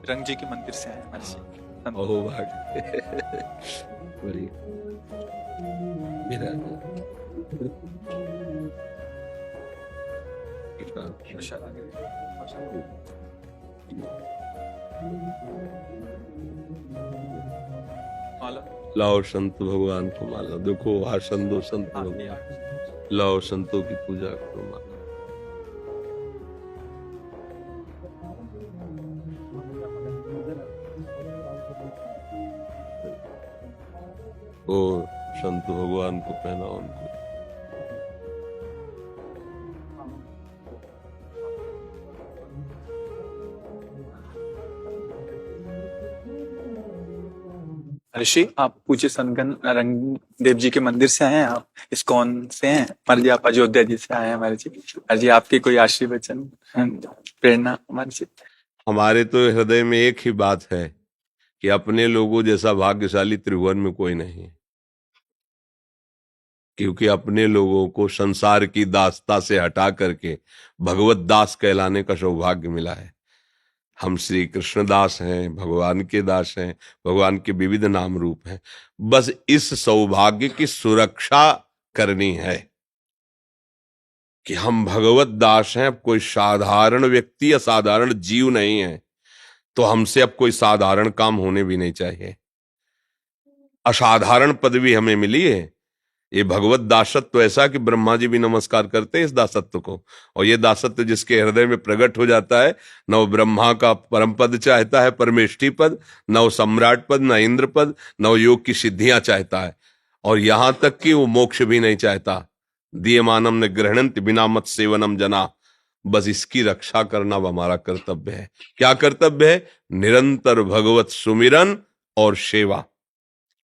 रंग जी के मंदिर से आए हैं महर्षि। ओहो भाग बड़ी मेरा माला लाओ संत भगवान को माला, देखो आसन दो संत भगवान, लाओ संतों की पूजा करो माला। ओ संत भगवान को पहनाओ उनको। ऋषि, आप पूज्य संगन रंग देव जी के मंदिर से आए हैं, आप इस्कॉन से हैं। हमारे जी आप अयोध्या जी से आए हैं हमारे जी। हमारे जी आपके कोई आशीर्वचन प्रेरणा हमारे जी। हमारे तो हृदय में एक ही बात है कि अपने लोगों जैसा भाग्यशाली त्रिभुवन में कोई नहीं है, क्योंकि अपने लोगों को संसार की दासता से हटा करके भगवत दास कहलाने का सौभाग्य मिला है। हम श्री कृष्ण दास हैं, भगवान के दास हैं, भगवान के विविध नाम रूप हैं। बस इस सौभाग्य की सुरक्षा करनी है कि हम भगवत दास हैं। अब कोई साधारण व्यक्ति या साधारण जीव नहीं है, तो हमसे अब कोई साधारण काम होने भी नहीं चाहिए। असाधारण पदवी हमें मिली है। ये भगवत दासत्व ऐसा कि ब्रह्मा जी भी नमस्कार करते हैं इस दासत्व को, और ये दासत्व जिसके हृदय में प्रकट हो जाता है, न वो ब्रह्मा का परम पद चाहता है, परमेष्ठी पद, न वो सम्राट पद, न इंद्र पद, न वो योग की सिद्धियां चाहता है, और यहां तक कि वो मोक्ष भी नहीं चाहता। दीयमानम न गृह्णन्ति बिना मत सेवनम जना। बस इसकी रक्षा करना हमारा कर्तव्य है। क्या कर्तव्य है? निरंतर भगवत सुमिरन और सेवा।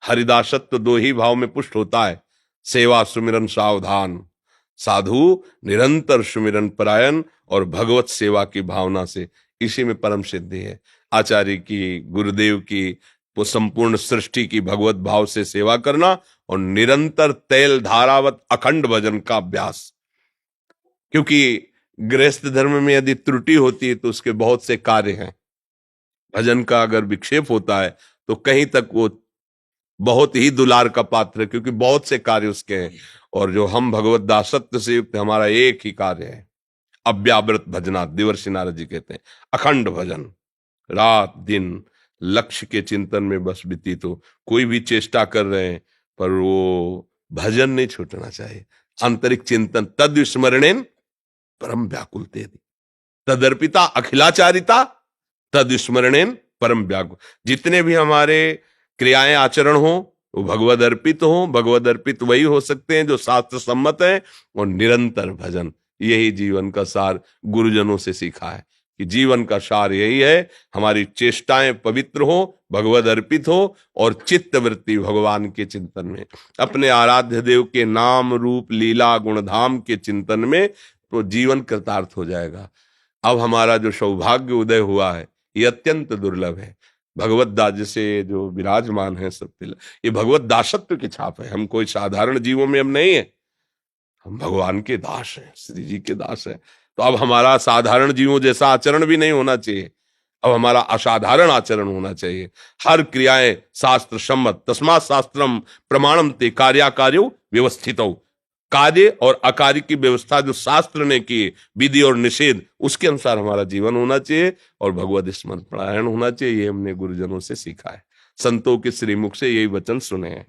हरिदासत्व दो ही भाव में पुष्ट होता है, सेवा सुमिरन सावधान। साधु निरंतर सुमिरन परायण और भगवत सेवा की भावना से, इसी में परम सिद्धि है। आचार्य की, गुरुदेव की, वो संपूर्ण सृष्टि की भगवत भाव से सेवा करना और निरंतर तैल धारावत अखंड भजन का अभ्यास। क्योंकि गृहस्थ धर्म में यदि त्रुटि होती है तो उसके बहुत से कार्य हैं। भजन का अगर विक्षेप होता है तो कहीं तक वो बहुत ही दुलार का पात्र है, क्योंकि बहुत से कार्य उसके हैं। और जो हम भगवत दासत्व से युक्त, हमारा एक ही कार्य है, अव्यावृत भजना। देवर्षि नारद जी कहते हैं अखंड भजन, रात दिन लक्ष्य के चिंतन में बस व्यतीत हो। कोई भी चेष्टा कर रहे हैं पर वो भजन नहीं छूटना चाहिए। आंतरिक चिंतन, तद विस्मरणेन परम व्याकुलते, तदर्पिता अखिलाचारिता तद विस्मरणेन परम व्याकुल। जितने भी हमारे क्रियाएं आचरण हो वो भगवद अर्पित हो। भगवद अर्पित वही हो सकते हैं जो शास्त्र सम्मत है, और निरंतर भजन। यही जीवन का सार गुरुजनों से सीखा है कि जीवन का सार यही है, हमारी चेष्टाएं पवित्र हो, भगवद अर्पित हो, और चित्त वृत्ति भगवान के चिंतन में, अपने आराध्य देव के नाम रूप लीला गुणधाम के चिंतन में, तो जीवन कृतार्थ हो जाएगा। अब हमारा जो सौभाग्य उदय हुआ है ये अत्यंत दुर्लभ है। भगवत दास जैसे जो विराजमान है सब, ये भगवत दासत्व की छाप है। हम कोई साधारण जीवों में हम नहीं है, हम भगवान के दास हैं, श्री जी के दास हैं। तो अब हमारा साधारण जीवों जैसा आचरण भी नहीं होना चाहिए, अब हमारा असाधारण आचरण होना चाहिए। हर क्रियाएं शास्त्र सम्मत, तस्मात् शास्त्रम प्रमाणम ते कार्याकार्यो व्यवस्थितौ। कार्य और अकार्य की व्यवस्था जो शास्त्र ने की, विधि और निषेध, उसके अनुसार हमारा जीवन होना चाहिए और भगवत स्मरण परायण होना चाहिए। ये हमने गुरुजनों से सीखा है, संतों के श्रीमुख से यही वचन सुने हैं।